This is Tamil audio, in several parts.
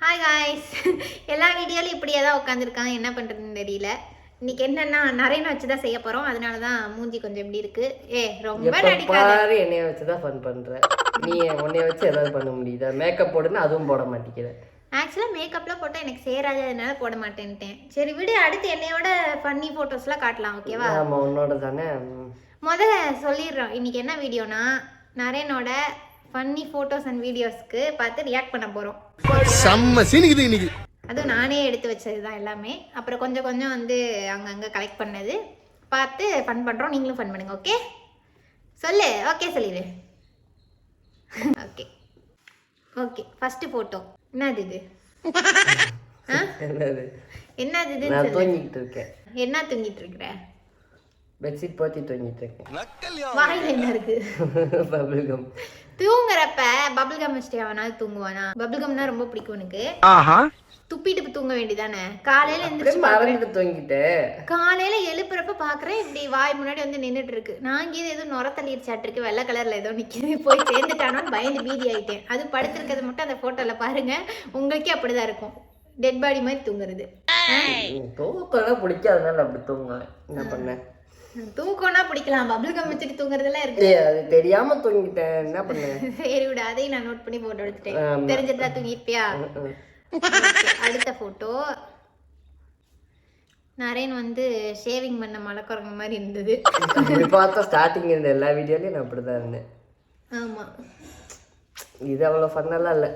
Hi guys. எல்லா வீடியோலையும் இப்படியே தான் உட்காந்துருக்காங்க, என்ன பண்ணுறதுன்னு தெரியல. இன்னைக்கு என்னன்னா நரேனை வச்சு தான் செய்ய போகிறோம். அதனால தான் மூஞ்சி கொஞ்சம் எப்படி இருக்கு. ரொம்ப நடிக்காத. என்னைய வச்சு தான் ஃபன் பண்ணுறேன். நீ உன்னைய வச்சு ஏதாவது பண்ண முடியுதா? மேக்கப் போடுன்னு அதுவும் போட மாட்டேங்கிறேன். ஆக்சுவலாக மேக்கப்லாம் போட்டால் எனக்கு சேராது, அதனால போட மாட்டேன்ட்டேன். சரி விடு, அடுத்து என்னையோட ஃபன்னி ஃபோட்டோஸ்லாம் காட்டலாம், ஓகேவா? ஆமாம், உன்னோட தானே. முதல்ல சொல்லிடுறோம், இன்னைக்கு என்ன வீடியோனா நரேனோட ஃபன்னி ஃபோட்டோஸ் அண்ட் வீடியோஸ்க்கு பார்த்து ரியாக்ட் பண்ண போகிறோம். செம்ம சீனிக்குது இன்னைக்கு. அதுவும் நானே எடுத்து வச்சது தான் எல்லாமே. அப்புறம் கொஞ்சம் கொஞ்சம் வந்து அங்கங்கே கலெக்ட் பண்ணது பார்த்து ஃபன் பண்ணுறோம். நீங்களும் ஃபன் பண்ணுங்க, ஓகே? சொல்லு, ஓகே சொல்லிடு. Okay okay. ஃபர்ஸ்ட் ஃபோட்டோ என்னது இது? என்னது இது? நான் தூங்கிட்டு இருக்கேன். என்ன தூங்கிட்டு இருக்கிற? பெட்ஷீட் போத்தி தூங்கிட்டு இருக்கேன். வாயில் என்ன இருக்கு? Bubble gum. தூங்குறப்ப பபிள் கம் வச்சுட்டு அவனாவது தூங்குவானா? பபிள் கம்னா ரொம்ப பிடிக்கும் உனக்கு. துப்பிட்டு தூங்க வேண்டியதானே? காலையில எந்திரிச்சு தூங்கிட்டேன். காலையில எழுப்புறப்ப பாக்குறேன் இப்படி வாய் முன்னாடி வந்து நின்றுட்டு இருக்கு. நான் இங்கே ஏதோ நுர தள்ளிடுச்சாட்டு இருக்கு, வெள்ளை கலர்ல ஏதோ நிக்குது. போய் சேர்ந்துட்டானோன்னு பயந்து பீதி ஆயிட்டேன். அது படுத்திருக்கிறது மட்டும் அந்த போட்டோல பாருங்க, உங்களுக்கே அப்படிதான் இருக்கும். டெட் பாடி மாதிரி தூங்குறது. தூக்கம் பிடிக்காதனால அப்படி தூங்கல. என்ன பண்ண? தூக்கம்னா பிடிக்கலாம், பபிள் கம் வச்சுட்டு தூங்குறதுலாம் இருக்கு. அது தெரியாம தூங்கிட்டேன், என்ன பண்ண? சரி விட, அதையும் நான் நோட் பண்ணி போட்டோ எடுத்துட்டேன். தெரிஞ்சிட்டா தூங்கிப்பியா? அடுத்த போட்டோ நரேன் வந்து ஷேவிங் பண்ண மலைக்குறங்க மாதிரி இருந்தது. அப்படி பார்த்தா ஸ்டார்டிங் இருந்த எல்லா வீடியோலையும் நான் அப்படிதான் இருந்தேன். ஆமா, இது அவ்வளோ ஃபன்னெல்லாம் இல்லை.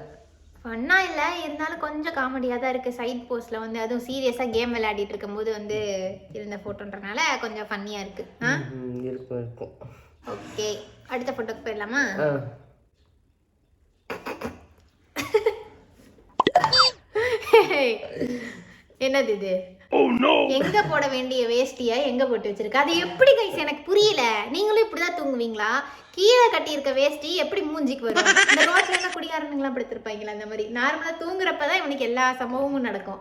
ஃபன்னா இல்லை, இருந்தாலும் கொஞ்சம் காமெடியாக தான் இருக்குது. சைட் போஸ்ட்டில் வந்து அதுவும் சீரியஸாக கேம் விளையாடிட்டு இருக்கும்போது வந்து இருந்த ஃபோட்டோன்றனால கொஞ்சம் ஃபன்னியாக இருக்குது. இருக்கும் இருக்கும். ஓகே, அடுத்த ஃபோட்டோக்கு போயிடலாமா? என்னது இது? எங்க போட வேண்டிய வேஷ்டியா எங்க போட்டு வச்சிருக்க? அது எப்படி கைஸ் எனக்கு புரியல. நீங்களும் இப்படிதான் தூங்குவீங்களா? கீழே கட்டி இருக்க வேஷ்டி எப்படி மூஞ்சிக்கு வரும்? இந்த ரோட்ல எல்லாம் குடிகாரனுங்களாம் படுத்திருப்பாங்களா? அந்த மாதிரி நார்மலா தூங்குறப்பதான் இவனுக்கு எல்லா சம்பவமும் நடக்கும்.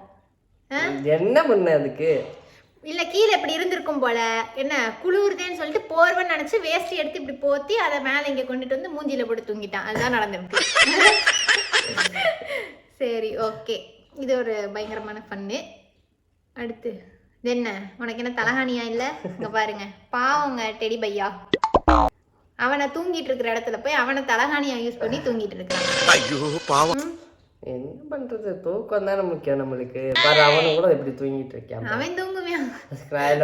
என்ன பண்ண அதுக்கு? இல்ல கீழே இப்படி இருந்திருக்கும் போல, என்ன குளிருதேன்னு சொல்லிட்டு போர்வன்னு நினைச்சு வேஷ்டி எடுத்து இப்படி போத்தி அதை மேல இங்க கொண்டுட்டு வந்து மூஞ்சில போட்டு தூங்கிட்டான். அதுதான் நடந்திருக்கு. சரி ஓகே, இது ஒரு பயங்கரமான ஃபன்னு. அடுத்து என்ன, உனக்கு என்ன தலகாணியா இல்ல? இங்க பாருங்க, பாவங்க டெடி பையா, அவனை தூங்கிட்டு இருக்கிற இடத்துல போய் அவனை தலகாணியா யூஸ் பண்ணி தூங்கிட்டு இருக்கான். ஐயோ பாவம். என்ன பண்றது, தூக்கம் தானே முக்கியம் நம்மளுக்கு. பாரு, அவனும் கூட இப்படி தூங்கிட்டு இருக்கான். அவன் தூங்குவான்.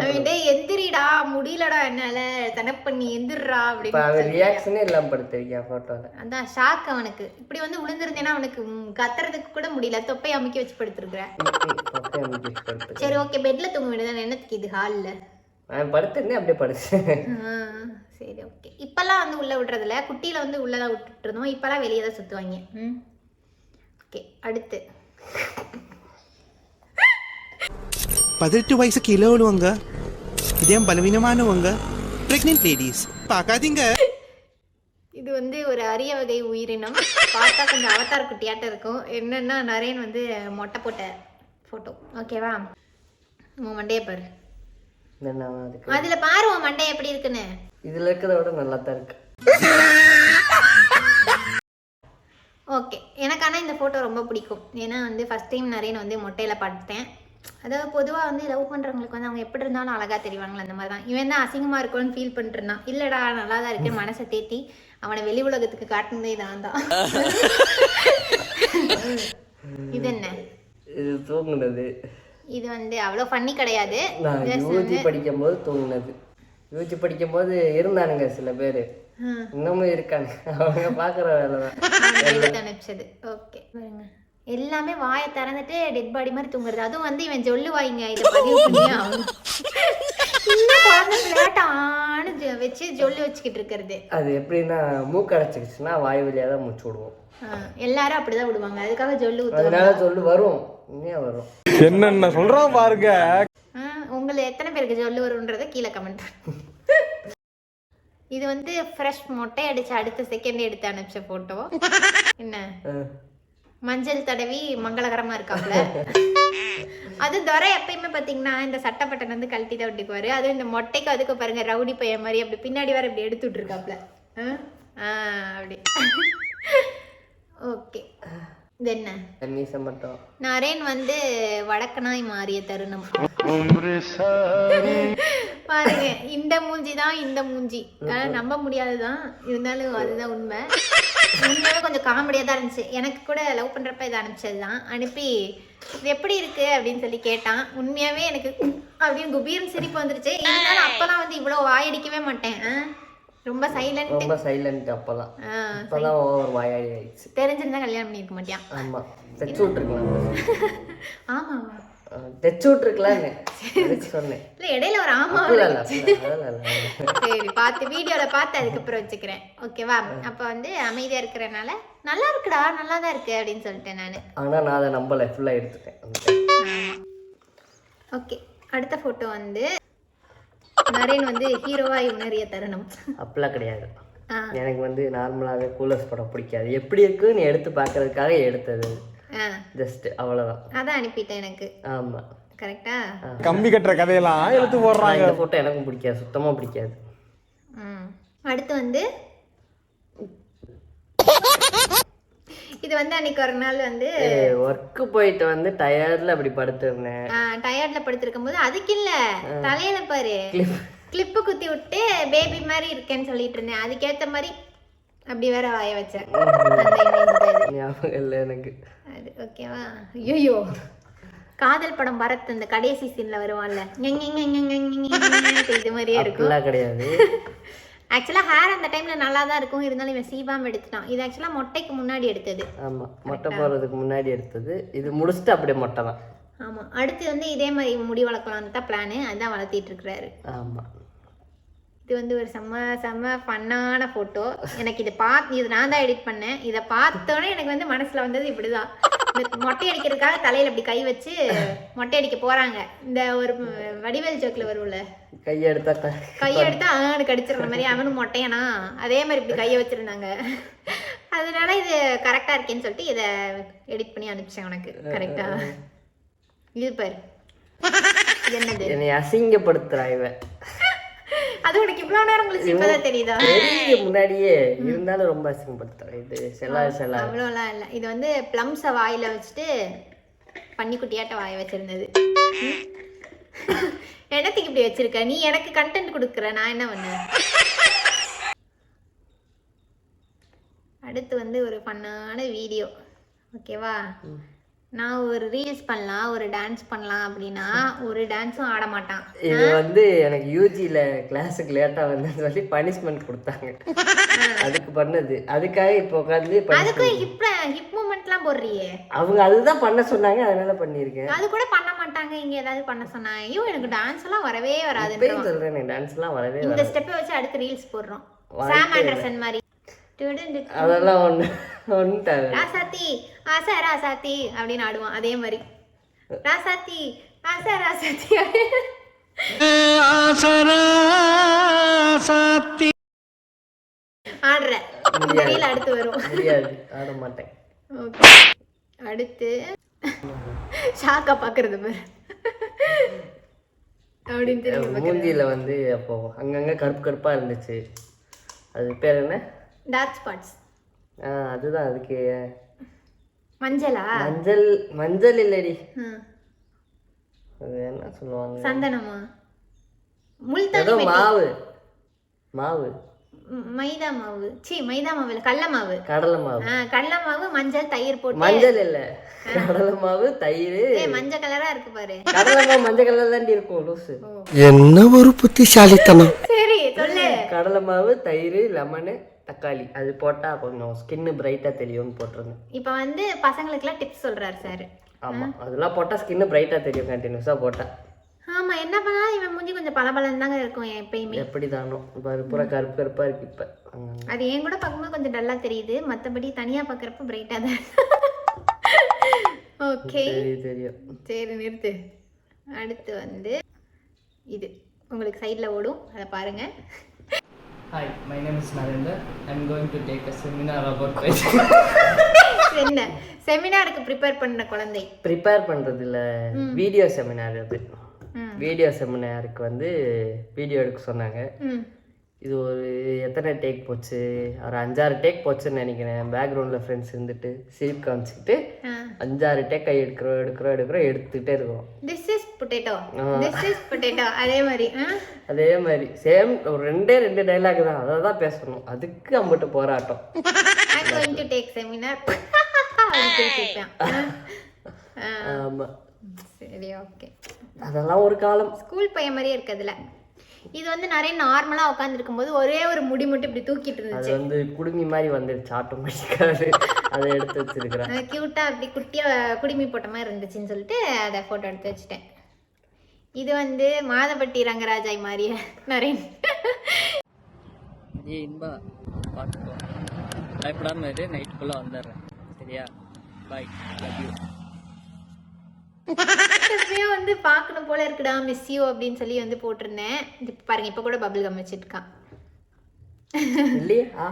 அவன் எந்திரிடா முடியலடா என்னால தனப் பண்ணி எந்திரா அப்படின்னு ரியாக்ஷனே இல்லாம படுத்திருக்கான் போட்டோல. அதான் ஷாக் அவனுக்கு. இப்படி வந்து விழுந்திருந்தேன்னா அவனுக்கு கத்துறதுக்கு கூட முடியல, தொப்பை அமுக்கி வச்சு படுத்திருக்கிறேன். சரி ஓகே, பெட்ல தூங்க வேண்டியதான். என்னத்துக்கு இது ஹால்ல? நான் படுத்துருந்தேன், அப்படியே படுத்தேன். சரி ஓகே. இப்பெல்லாம் வந்து உள்ள விடுறதுல, குட்டியில வந்து உள்ளதான் விட்டுட்டு இருந்தோம். இப்பெல்லாம் வெளியே தான் சுத்துவாங்க. ஓகே, அடுத்து 18 வயசு கீழே உள்ளவங்க, இதயம் பலவீனமானவங்க, பிரெக்னென்ட் லேடிஸ் பார்க்காதீங்க. இது வந்து ஒரு அரிய வகை உயிரினம். பார்த்தா கொஞ்சம் அவதார் குட்டியாட்ட இருக்கும். என்னன்னா நரேன் வந்து மொட்டை போட்ட போட்டோ, ஓகேவா? உன் மண்டைய பாரு. அதுல பாரு உன் மண்டை எப்படி இருக்குன்னு. இதுல இருக்கிறத விட நல்லா தான் இருக்கு. ஓகே, எனக்கு ஆனால் இந்த ஃபோட்டோ ரொம்ப பிடிக்கும். ஏன்னா வந்து ஃபஸ்ட் டைம் நரேன் வந்து மொட்டையில் பார்த்தேன். அதாவது பொதுவாக வந்து லவ் பண்ணுறவங்களுக்கு வந்து அவங்க எப்படி இருந்தாலும் அழகாக தெரிவாங்களே, அந்த மாதிரி தான். இவன் தான் அசிங்கமாக இருக்கும்னு ஃபீல் பண்ணிட்டு இருந்தான். இல்லைடா நல்லா தான் இருக்கு, மனசை தேத்தி அவனை வெளி உலகத்துக்கு காட்டுனதே நான் தான். இது என்ன? இது தூங்குனது. இது வந்து அவ்வளோ ஃபன்னி கிடையாது. யூஜி படிக்கும் போது தூங்குனது. யூஜி படிக்கும் போது இருந்தானுங்க சில பேர், இன்னமும் இருக்காங்க. அவங்க பாக்குற வேலைதான் அனுப்பிச்சது. ஓகே பாருங்க, எல்லாமே வாயை திறந்துட்டு டெட் பாடி மாதிரி தூங்குறது. அதுவும் வந்து இவன் சொல்லுவாங்க, இதை பதிவு பண்ணி அவன் குழந்தை விளையாட்டான்னு வச்சு சொல்லி வச்சுக்கிட்டு இருக்கிறது. அது எப்படின்னா மூக்கு அடைச்சிக்கிச்சுன்னா வாய் வழியா தான் மூச்சு விடுவோம். எல்லாரும் அப்படிதான் விடுவாங்க, அதுக்காக சொல்லு அதனால சொல்லு வரும். உண்மையா வரும். என்னென்ன சொல்றான் பாருங்க. உங்களை எத்தனை பேருக்கு சொல்லு வரும்ன்றதை கீழே கமெண்ட். இது வந்து ஃப்ரெஷ் மொட்டை அடிச்சு அடுத்த செகண்ட் எடுத்து அனுப்பிச்ச போட்டோ. என்ன மஞ்சள் தடவி மங்களகரமா இருக்காப்ல. அது துரை எப்பயுமே பாத்தீங்கன்னா இந்த சட்டை பட்டன் வந்து கழட்டி தான் விட்டுக்குவாரு. அது இந்த மொட்டைக்கு அதுக்கு பாருங்க ரவுடி பையன் மாதிரி அப்படி பின்னாடி வர இப்படி எடுத்து விட்டுருக்காப்ல. அப்படி ஓகே. இது என்ன மீசை மட்டும். நரேன் வந்து வடக்கனாய் மாறிய தருணம் பாருங்க. இந்த மூஞ்சி தான் இந்த மூஞ்சி நம்ப முடியாதுதான், இருந்தாலும் அதுதான் உண்மை. உண்மையாவே கொஞ்சம் காமெடியாக தான் இருந்துச்சு. எனக்கு கூட லவ் பண்ணுறப்ப இதை அனுப்பிச்சது தான். அனுப்பி இது எப்படி இருக்கு அப்படின்னு சொல்லி கேட்டான். உண்மையாகவே எனக்கு அப்படின்னு குபீரம் சிரிப்பு வந்துருச்சு. இருந்தாலும் அப்போலாம் வந்து இவ்வளோ வாயடிக்கவே மாட்டேன். ரொம்ப சைலண்ட் அப்போதான். இப்போதான் ஓவர் வாயாடி ஆயிடுச்சு. தெரிஞ்சிருந்தா கல்யாணம் பண்ணிருக்க மாட்டியான். ஆமாம், தைச்சு விட்டுருக்கலாம். ஆமா தைச்சு விட்டுருக்கலாங்க சொன்னேன். இல்லை இடையில ஒரு ஆமா. சரி பார்த்து வீடியோவில் பார்த்து அதுக்கப்புறம் வச்சுக்கிறேன். ஓகேவா? அப்போ வந்து அமைதியாக இருக்கிறனால நல்லா இருக்குடா, நல்லா தான் இருக்கு அப்படின்னு சொல்லிட்டேன் நான். ஆனால் நான் அதை நம்பலை, ஃபுல்லாக எடுத்துட்டேன். ஓகே, அடுத்த ஃபோட்டோ வந்து நரேன் வந்து ஹீரோவாய் உணரிய தருணம். அப்படிலாம் கிடையாது. எனக்கு வந்து நார்மலாகவே கூலர்ஸ் படம் பிடிக்காது. எப்படி இருக்குன்னு எடுத்து பார்க்கறதுக்காக எடுத்தது. ஜஸ்ட் அவ்வளோதான். அதான் அனுப்பிட்டேன் எனக்கு. ஆமாம், கரெக்டா? கம்பி கட்டுற கதையெல்லாம் எடுத்து போடுறாங்க. இந்த ஃபோட்டோ எனக்கும் பிடிக்காது, சுத்தமாக பிடிக்காது. அடுத்து வந்து இது வந்து அன்னைக்கு ஒரு நாள் வந்து ஒர்க்கு போயிட்டு வந்து டயர்ட்ல அப்படி படுத்திருந்தேன். டயர்ட்ல படுத்திருக்கும் போது அதுக்கு இல்ல தலையில பாரு கிளிப்பு குத்தி விட்டு பேபி மாதிரி இருக்கேன்னு சொல்லிட்டு இருந்தேன். அதுக்கேற்ற மாதிரி அப்படி வேற வாய வச்சேன். ஞாபகம் இல்லை எனக்கு அது. ஓகேவா? ஐயோ, காதல் படம் பரத் அந்த கடைசி சீன்ல வருவான்ல, இது மாதிரியே இருக்கும். கிடையாது. ஆக்சுவலாக ஹேர் அந்த டைமில் நல்லா தான் இருக்கும், இருந்தாலும் இவன் சீபாம் எடுத்துட்டான். இது ஆக்சுவலாக மொட்டைக்கு முன்னாடி எடுத்தது. ஆமாம், மொட்டை போடுறதுக்கு முன்னாடி எடுத்தது. இது முடிச்சுட்டு அப்படியே மொட்டை தான். ஆமாம், அடுத்து வந்து இதே மாதிரி முடி வளர்க்கலான்னு தான் பிளானு. அதுதான் வளர்த்திட்டு இருக்கிறாரு. ஆமாம், இது வந்து ஒரு செம்ம ஃபன்னான ஃபோட்டோ. எனக்கு இது நான் தான் எடிட் பண்ணேன். இதை பார்த்தோன்னே எனக்கு வந்து மனசில் வந்தது இப்படி தான். இந்த மொட்டை அடிக்கிறதுக்காக தலையில் அப்படி கை வச்சு மொட்டை அடிக்க போகிறாங்க. இந்த ஒரு வடிவேல் ஜோக்கில் வரும்ல, கையெடுத்தா கடிச்சிடுற மாதிரி அவனும் மொட்டையானா அதே மாதிரி இப்படி கையை வச்சுருந்தாங்க. அதனால இது கரெக்டாக இருக்கேன்னு சொல்லிட்டு இதை எடிட் பண்ணி அனுப்பிச்சேன் உனக்கு. கரெக்டா? இது பாரு, என்னது என்னை அசிங்கப்படுத்துறா இவன். அது உனக்கு இவ்வளவு நேரம் கழிச்சு இப்பதான் தெரியுதா? முன்னாடியே இருந்தாலும் ரொம்ப அசிங்கப்படுத்துறேன். இது செல்லா அவ்வளோலாம் இல்லை. இது வந்து பிளம்ஸை வாயில வச்சுட்டு பன்னிக்குட்டியாட்ட வாய வச்சிருந்தது. என்னத்துக்கு இப்படி வச்சிருக்க நீ? எனக்கு கண்டென்ட் கொடுக்குற, நான் என்ன பண்ணேன்? அடுத்து வந்து ஒரு ஃபன்னான வீடியோ. ஓகேவா? நான் ஒரு ரீல்ஸ் பண்ணலாம், ஒரு டான்ஸ் பண்ணலாம் அப்படின்னா ஒரு டான்ஸும் ஆட மாட்டான். இது வந்து எனக்கு யூஜியில் கிளாஸுக்கு லேட்டாக வந்தேன்னு சொல்லி பனிஷ்மெண்ட் கொடுத்தாங்க. அதுக்கு பண்ணது. அதுக்காக இப்போ உட்காந்து அதுக்கு ஹிப் மூமெண்ட்லாம் போடுறியே. அவங்க அதுதான் பண்ண சொன்னாங்க, அதனால பண்ணியிருக்கேன். அது கூட பண்ண மாட்டாங்க. இங்கே ஏதாவது பண்ண சொன்னாங்க. ஐயோ எனக்கு டான்ஸ் எல்லாம் வரவே வராது. சொல்கிறேன், டான்ஸ்லாம் வரவே வராது. இந்த ஸ்டெப்பை வச்சு அடுத்து ரீல்ஸ் போடுறோம். சாம் ஆண்டர்சன் மாதிரி. அதெல்லாம் ஒன்று ராசாத்தி ஆசா ராசாத்தி அப்படின்னு ஆடுவான். அதே மாதிரி ராசாத்தி ஆசா ராசாத்தி ஆடுற இந்த ரீல் அடுத்து வரும். ஆட மாட்டேன். அடுத்து ஷாக்கா பாக்குறது பாரு அப்படின்னு மூஞ்சியில வந்து அப்போ அங்கங்க கருப்பு கருப்பா இருந்துச்சு. அது பேர் என்ன? Dark spots. அதுதான். அதுக்கு மஞ்சளா? மஞ்சள் இல்லடி, அது என்ன சொல்லுவாங்க? சந்தனமா? முல்தானி மாவு மாவு மைதா மாவு. மைதா மாவு இல்ல, கடலை மாவு. கடலை மாவு. கடலை மாவு, மஞ்சள், தயிர் போட்டு. மஞ்சள் இல்ல, கடலை மாவு, தயிர். மஞ்சள் கலரா இருக்கு பாரு. கடலை மாவு மஞ்சள் கலர்ல தான் இருக்கும். லூசு. என்ன ஒரு புத்திசாலித்தனம். சரி சொல்லு. கடலை மாவு, தயிர், லெமனு, தக்காளி. அது போட்டா கொஞ்சம் ஸ்கின் பிரைட்டா தெரியும்னு போட்டிருந்தேன். இப்போ வந்து பசங்களுக்குலாம் டிப்ஸ் சொல்றாரு சார். ஆமா, அதெல்லாம் போட்டா ஸ்கின் பிரைட்டா தெரியும் கண்டினியூஸா போட்டா. ஆமா, என்ன பண்ணாலும் இவன் மூஞ்சி கொஞ்சம் பளபளன்னு தாங்க இருக்கும் எப்பயுமே. எப்படி தானோ பூரா கருப்பு கருப்பா இருக்கு இப்ப. அது ஏன் கூட பார்க்கும்போது கொஞ்சம் டல்லா தெரியுது, மற்றபடி தனியா பார்க்குறப்ப பிரைட்டா தான். ஓகே தெரியும். சரி நிறுத்து. அடுத்து வந்து இது உங்களுக்கு சைடில் ஓடும், அதை பாருங்க. Hi, my name is Narendra. I'm going to take a seminar about என்ன செமினாருக்கு ப்ரிப்பேர் பண்ண குழந்தை? ப்ரிப்பேர் பண்ணுறது இல்லை, வீடியோ செமினார். அது வீடியோ செமினாருக்கு வந்து வீடியோ எடுக்க சொன்னாங்க. இது ஒரு எத்தனை டேக் போச்சு, ஒரு 5-6 டேக் போச்சுன்னு நினைக்கிறேன். பேக்ரவுண்டில் ஃப்ரெண்ட்ஸ் இருந்துட்டு சிரிப்பு காமிச்சிக்கிட்டு 5-6 டேக் கை எடுக்கிறோம் எடுத்துக்கிட்டே இருக்கோம். திஸ் இஸ் பொட்டேட்டோ அதே மாதிரி சேம் ஒரு 2 டைலாக் தான், அதை தான் பேசணும். அதுக்கு அம்பிட்டு போராட்டம். I'm going to take seminar. ஆமாம், சரி ஓகே. அதெல்லாம் ஒரு காலம். ஸ்கூல் பையன் மாதிரியே இருக்குதுல. இது வந்து நிறைய நார்மலாக உட்காந்துருக்கும் போது ஒரே ஒரு முடி மட்டும் இப்படி தூக்கிட்டு அது இருந்துச்சு. வந்து குடுமி மாதிரி வந்துருச்சு ஆட்டோமேட்டிக்காக. அதை எடுத்து வச்சிருக்கிறேன். அது க்யூட்டாக அப்படி குட்டியாக குடுமி போட்ட மாதிரி இருந்துச்சுன்னு சொல்லிட்டு அதை ஃபோட்டோ எடுத்து வச்சுட்டேன். இது வந்து மாதப்பட்டி ரங்கராஜாய் மாதிரியே நிறைய. இன்பா பார்த்துக்கோ, பயப்படாம இரு, நைட்டுக்குள்ளே வந்துடுறேன் சரியா? பாய், லவ் யூ. எப்பயும் வந்து பார்க்கணும் போல இருக்குடா, மிஸ் யூ அப்படின்னு சொல்லி வந்து போட்டிருந்தேன். இப்போ பாருங்க, இப்போ கூட பபிள் கம் வச்சுட்டு இருக்கான் இல்லையா?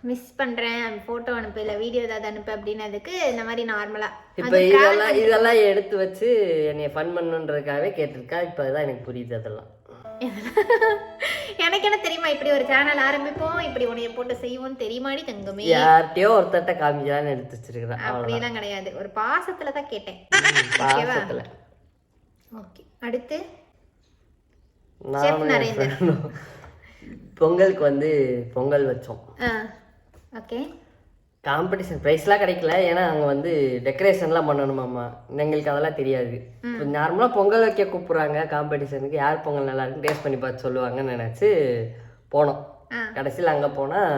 மிஸ் பண்றேன், போட்டோ அனுப்பு இல்லை வீடியோ ஏதாவது அனுப்பு அப்படின்னதுக்கு இந்த மாதிரி நார்மலா இப்போ இதெல்லாம் எடுத்து வச்சு என்னைய ஃபன் பண்ணுன்றதுக்காகவே கேட்டிருக்கா. இப்போ தான் எனக்கு புரியுது அதெல்லாம். எனக்கு என்ன தெரியுமா, இப்படி ஒரு சேனல் ஆரம்பிப்போம், இப்படி உனைய போட்டு செய்வோம்னு தெரியுமாடி தங்கமே? யார்கிட்டயோ ஒருத்தட்ட காமிக்கலான்னு எடுத்து வச்சிருக்கிறேன். அப்படிலாம் கிடையாது, ஒரு பாசத்துல தான் கேட்டேன். பாசத்துல. ஓகே, அடுத்து பொங்கலுக்கு வந்து பொங்கல் வச்சோம். ஓகே. காம்படிஷன் ப்ரைஸ்லாம் கிடைக்கல, ஏன்னா அங்கே வந்து டெக்கரேஷன்லாம் பண்ணணுமாம்மா. எங்களுக்கு அதெல்லாம் தெரியாது. இப்போ நார்மலாக பொங்கல் வைக்க கூப்பிட்றாங்க காம்படிஷனுக்கு, யார் பொங்கல் நல்லா இருக்குன்னு டேஸ்ட் பண்ணி பார்த்து சொல்லுவாங்கன்னு நினச்சி போனோம். கடைசியில் அங்கே போனால்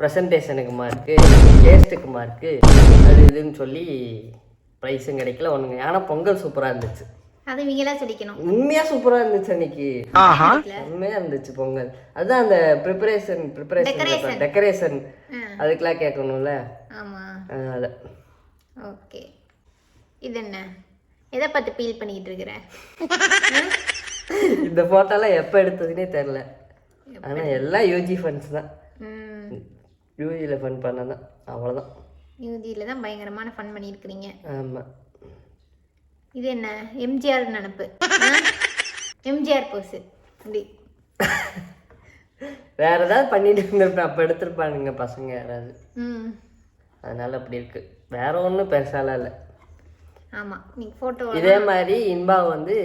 ப்ரெசன்டேஷனுக்கு மார்க்கு, டேஸ்ட்டுக்கு மார்க்கு, அது இதுன்னு சொல்லி ப்ரைஸும் கிடைக்கல ஒன்றுங்க. ஆனால் பொங்கல் சூப்பராக இருந்துச்சு. அது இவங்களா சொல்லிக்கணும். உண்மையா சூப்பரா இருந்துச்சு அன்னைக்கு. உண்மையா இருந்துச்சு பொங்கல். அதுதான் அந்த டெக்கரேஷன் அதுக்கெல்லாம் கேட்கணும்ல. ஆமா, அதனால. ஓகே. இது என்ன, எதை பார்த்து ஃபீல் பண்ணிட்டு இருக்கிற? இந்த போட்டோலாம் எப்போ எடுத்ததுன்னே தெரில. ஆனால் எல்லாம் யூஜி ஃபன்ஸ் தான். யூஜியில் ஃபன் பண்ணதான், அவ்வளோதான். யூஜியில் தான் பயங்கரமான ஃபன் பண்ணியிருக்கிறீங்க. ஆமாம். இது என்ன, எம்ஜிஆர் நினப்பு, எம்ஜிஆர் போஸ் அப்படி. வேற ஏதாவது பண்ணிட்டு இருந்திருப்பேன், அப்போ எடுத்திருப்பானுங்க பசங்க யாராவது. அதனால அப்படி இருக்கு, வேற ஒன்றும் பெருசாலாம் இல்லை. ஆமாம், நீங்கள் ஃபோட்டோ இதே மாதிரி இன்பா வந்து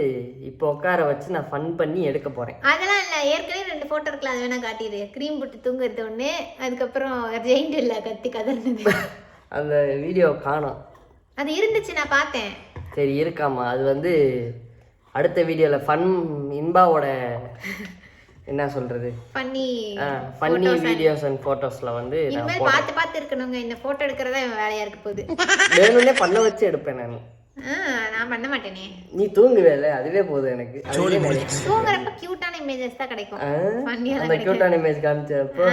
இப்போ உட்கார வச்சு நான் ஃபன் பண்ணி எடுக்க போகிறேன். அதெல்லாம் இல்லை, ஏற்கனவே 2 ஃபோட்டோ இருக்கலாம், அது வேணா காட்டிடு. க்ரீம் போட்டு தூங்குறது ஒன்று, அதுக்கப்புறம் ஜெயிண்ட் இல்லை கத்தி கதர்னது. அந்த வீடியோ காணோம். அது இருந்துச்சு, நான் பார்த்தேன். சரி இருக்காமா, அது வந்து அடுத்த வீடியோவில் ஃபன் இன்பாவோட என்ன சொல்கிறது ஃபன்னி வீடியோஸ் அண்ட் ஃபோட்டோஸில் வந்து இனிமேல் பார்த்து இருக்கணுங்க. இந்த ஃபோட்டோ எடுக்கிறதா வேலையாக இருக்க போகுது. வேணும்னே பண்ண வச்சு எடுப்பேன் நான். நான் பண்ண மாட்டேனே, நீ தூங்குவேல, அதுவே போதும் எனக்கு. தூங்குறப்ப கியூட்டான இமேஜஸ் தான் கிடைக்கும். அந்த கியூட்டான இமேஜ் காமிச்சப்போ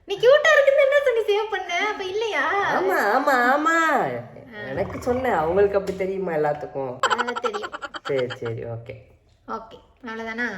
நீ கியூட்டா இருக்குன்னு என்ன சொல்லி சேவ் பண்ண, அப்ப இல்லையா? ஆமா ஆமா ஆமா, எனக்கு சொன்னேன், அவங்களுக்கு அப்படி தெரியுமா எல்லாத்துக்கும்? தெரியும். சரி சரி, ஓகே ஓகே, அவ்வளோதானா?